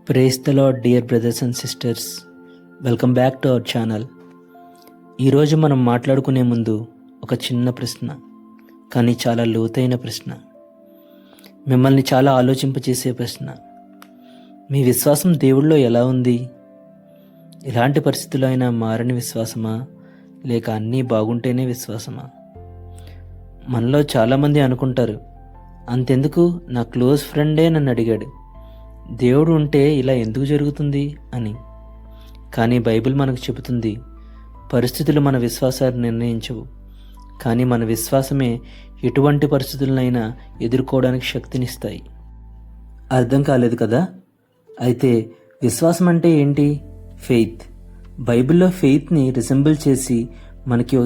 Praise the lord dear brothers and sisters, welcome back to our channel. ఈరోజు మనం మాట్లాడుకునే ముందు ఒక చిన్న ప్రశ్న, కానీ చాలా లోతైన ప్రశ్న, మిమ్మల్ని చాలా ఆలోచింపచేసే ప్రశ్న. మీ విశ్వాసం దేవుళ్ళో ఎలా ఉంది? ఎలాంటి పరిస్థితుల్లో అయినా మారని విశ్వాసమా, లేక అన్నీ బాగుంటేనే విశ్వాసమా? మనలో చాలామంది అనుకుంటారు, అంతెందుకు, నా క్లోజ్ ఫ్రెండే నన్ను అడిగాడు, దేవుడు ఉంటే ఇలా ఎందుకు జరుగుతుంది అని. కానీ బైబిల్ మనకు చెబుతుంది, పరిస్థితులు మన విశ్వాసాన్ని నిర్ణయించవు, కానీ మన విశ్వాసమే ఎటువంటి పరిస్థితులనైనా ఎదుర్కోవడానికి శక్తినిస్తాయి. అర్థం కాలేదు కదా? అయితే విశ్వాసం అంటే ఏంటి? ఫెయిత్. బైబిల్లో ఫెయిత్ని రిసెంబుల్ చేసి మనకి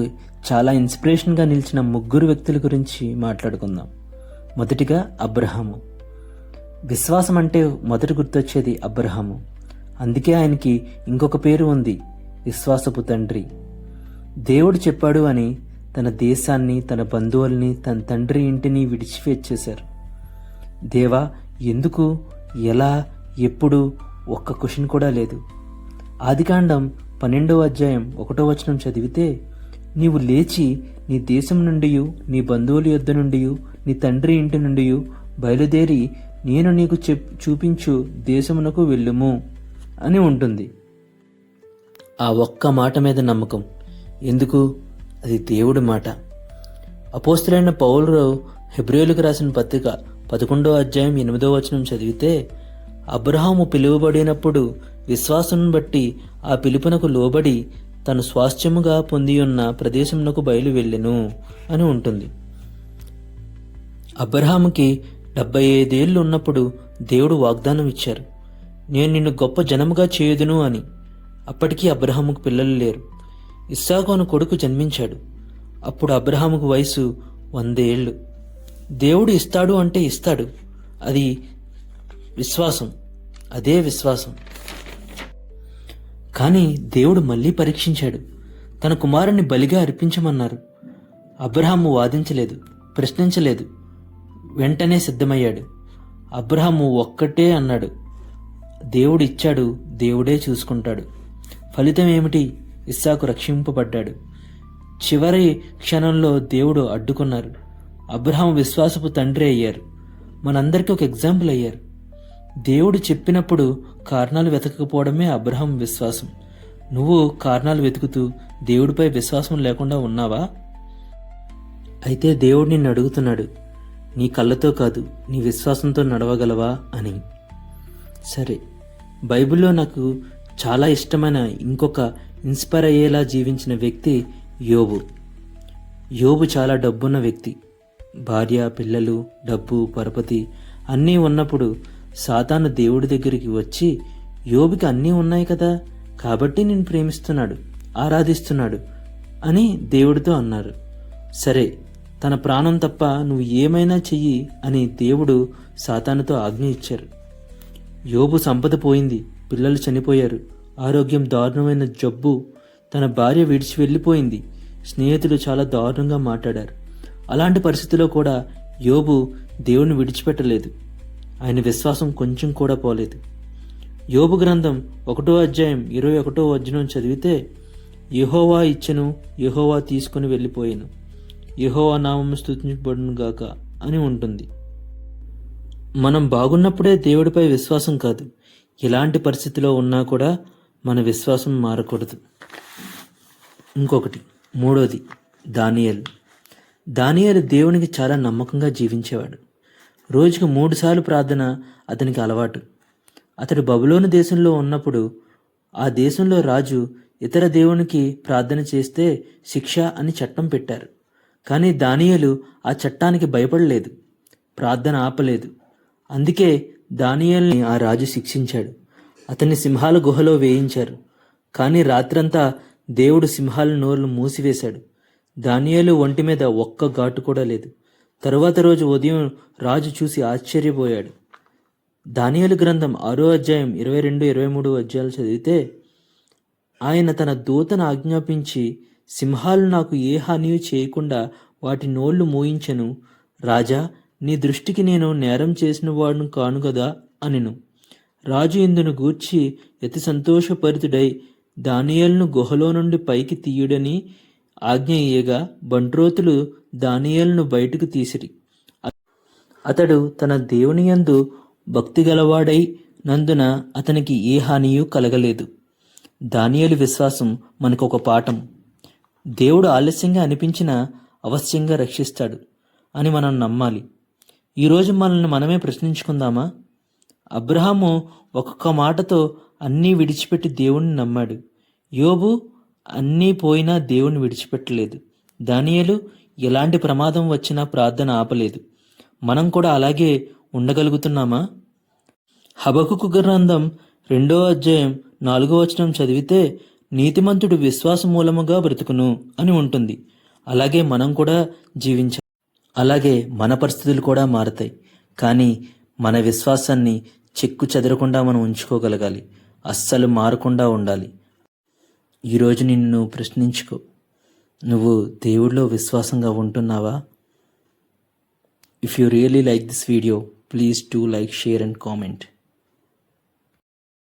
చాలా ఇన్స్పిరేషన్గా నిలిచిన ముగ్గురు వ్యక్తుల గురించి మాట్లాడుకుందాం. మొదటిగా అబ్రహాము. విశ్వాసం అంటే మొదటి గుర్తొచ్చేది అబ్రహాము. అందుకే ఆయనకి ఇంకొక పేరు ఉంది, విశ్వాసపు తండ్రి. దేవుడు చెప్పాడు అని తన దేశాన్ని, తన బంధువుల్ని, తన తండ్రి ఇంటిని విడిచిపెట్టేశారు. దేవా ఎందుకు, ఎలా, ఎప్పుడు, ఒక్క క్వశ్చన్ కూడా లేదు. ఆదికాండం 12వ అధ్యాయం 1వ వచనం చదివితే, నీవు లేచి నీ దేశం నుండి, నీ బంధువుల యొద్ద నుండి, నీ తండ్రి ఇంటి నుండి బయలుదేరి నేను నీకు చూపించు దేశమునకు వెళ్ళుము అని ఉంటుంది. ఆ ఒక్క మాట మీద నమ్మకం. ఎందుకు? అది దేవుడి మాట. అపోస్తలుడైన పౌలు హెబ్రేయులకు రాసిన పత్రిక 11వ అధ్యాయం 8వ వచనం చదివితే, అబ్రహాము పిలువబడినప్పుడు విశ్వాసం బట్టి ఆ పిలుపునకు లోబడి తను స్వాస్థ్యముగా పొందియున్న ప్రదేశమునకు బయలు వెళ్ళెను అని ఉంటుంది. అబ్రహాముకి 75 ఏళ్ళు ఉన్నప్పుడు దేవుడు వాగ్దానం ఇచ్చారు, నేను నిన్ను గొప్ప జనముగా చేయుదును అని. అప్పటికీ అబ్రహాముకు పిల్లలు లేరు. ఇస్సాకు అను కొడుకు జన్మించాడు. అప్పుడు అబ్రహాముకు వయసు 100 ఏళ్ళు. దేవుడు ఇస్తాడు అంటే ఇస్తాడు. అది విశ్వాసం. అదే విశ్వాసం. కానీ దేవుడు మళ్ళీ పరీక్షించాడు. తన కుమారుణ్ణి బలిగా అర్పించమన్నారు. అబ్రహాము వాదించలేదు, ప్రశ్నించలేదు, వెంటనే సిద్ధమయ్యాడు. అబ్రహాము ఒక్కటే అన్నాడు, దేవుడు ఇచ్చాడు, దేవుడే చూసుకుంటాడు. ఫలితం ఏమిటి? ఇస్సాకు రక్షింపబడ్డాడు. చివరి క్షణంలో దేవుడు అడ్డుకున్నారు. అబ్రహాము విశ్వాసపు తండ్రి అయ్యారు. మనందరికీ ఒక ఎగ్జాంపుల్ అయ్యారు. దేవుడు చెప్పినప్పుడు కారణాలు వెతకపోవడమే అబ్రహాం విశ్వాసం. నువ్వు కారణాలు వెతుకుతూ దేవుడిపై విశ్వాసం లేకుండా ఉన్నావా? అయితే దేవుడు నిన్ను అడుగుతున్నాడు, నీ కళ్ళతో కాదు, నీ విశ్వాసంతో నడవగలవా అని. సరే, బైబిల్లో నాకు చాలా ఇష్టమైన ఇంకొక ఇన్స్పైర్ అయ్యేలా జీవించిన వ్యక్తి యోబు. యోబు చాలా డబ్బున్న వ్యక్తి. భార్య, పిల్లలు, డబ్బు, పరపతి అన్నీ ఉన్నప్పుడు సాతాను దేవుడి దగ్గరికి వచ్చి, యోబుకి అన్నీ ఉన్నాయి కదా, కాబట్టి నేను ప్రేమిస్తున్నాడు, ఆరాధిస్తున్నాడు అని దేవుడితో అన్నారు. సరే, తన ప్రాణం తప్ప నువ్వు ఏమైనా చెయ్యి అని దేవుడు సాతానుతో ఆజ్ఞ ఇచ్చారు. యోబు సంపద పోయింది, పిల్లలు చనిపోయారు, ఆరోగ్యం దారుణమైన జబ్బు, తన భార్య విడిచి వెళ్ళిపోయింది, స్నేహితులు చాలా దారుణంగా మాట్లాడారు. అలాంటి పరిస్థితిలో కూడా యోబు దేవుని విడిచిపెట్టలేదు. ఆయన విశ్వాసం కొంచెం కూడా పోలేదు. యోబు గ్రంథం 1వ అధ్యాయం 21వ వచనం చదివితే, యెహోవా ఇచ్చెను, యెహోవా తీసుకుని వెళ్ళిపోయాను, యెహోవా నామము స్తుతించబడును గాక అని ఉంటుంది. మనం బాగున్నప్పుడే దేవుడిపై విశ్వాసం కాదు, ఎలాంటి పరిస్థితిలో ఉన్నా కూడా మన విశ్వాసం మారకూడదు. ఇంకొకటి, మూడోది, దానియేలు. దానియేలు దేవునికి చాలా నమ్మకంగా జీవించేవాడు. రోజుకు 3 సార్లు ప్రార్థన అతనికి అలవాటు. అతడు బబులోను దేశంలో ఉన్నప్పుడు ఆ దేశంలో రాజు ఇతర దేవునికి ప్రార్థన చేస్తే శిక్ష అని చట్టం పెట్టారు. కానీ దానియేలు ఆ చట్టానికి భయపడలేదు, ప్రార్థన ఆపలేదు. అందుకే దానియేలుని ఆ రాజు శిక్షించాడు. అతన్ని సింహాల గుహలో వేయించారు. కానీ రాత్రంతా దేవుడు సింహాల నోర్లు మూసివేశాడు. దానియేలు ఒంటి మీద ఒక్క ఘాటు కూడా లేదు. తరువాత రోజు ఉదయం రాజు చూసి ఆశ్చర్యపోయాడు. దానియేలు గ్రంథం 6వ అధ్యాయం 22, 23 అధ్యాయాలు చదివితే, ఆయన తన దూతను ఆజ్ఞాపించి, సింహాలు నాకు ఏ హానియూ చేయకుండా వాటి నోళ్లు మూయించెను. రాజా, నీ దృష్టికి నేను నేరం చేసిన వాడును కాను కదా అనెను. రాజు ఇందును గూర్చి అతి సంతోషపరితుడై దానియేలును గుహలో నుండి పైకి తీయుడని ఆజ్ఞ ఇయ్యగా బంట్రోతులు దానియేలును బయటకు తీసిరి. అతడు తన దేవుని యందు భక్తి గలవాడై నందున అతనికి ఏ హానియూ కలగలేదు. దానియేలు విశ్వాసం మనకొక పాఠం. దేవుడు ఆలస్యంగా అనిపించినా అవశ్యంగా రక్షిస్తాడు అని మనం నమ్మాలి. ఈరోజు మనల్ని మనమే ప్రశ్నించుకుందామా? అబ్రహాము ఒక్కొక్క మాటతో అన్నీ విడిచిపెట్టి దేవుణ్ణి నమ్మాడు. యోబు అన్నీ పోయినా దేవుణ్ణి విడిచిపెట్టలేదు. దానియేలు ఎలాంటి ప్రమాదం వచ్చినా ప్రార్థన ఆపలేదు. మనం కూడా అలాగే ఉండగలుగుతున్నామా? హబకుకు గ్రంథం 2వ అధ్యాయం 4వ వచనం చదివితే నీతిమంతుడు విశ్వాస మూలముగా బ్రతుకును అని ఉంటుంది. అలాగే మనం కూడా జీవించాలి. అలాగే మన పరిస్థితులు కూడా మారతాయి. కానీ మన విశ్వాసాన్ని చెక్కు చెదరకుండా మనం ఉంచుకోగలగాలి. అస్సలు మారకుండా ఉండాలి. ఈరోజు నిన్ను ప్రశ్నించుకో, నువ్వు దేవుడిలో విశ్వాసంగా ఉంటున్నావా? If you really like this video, please do like, share and comment.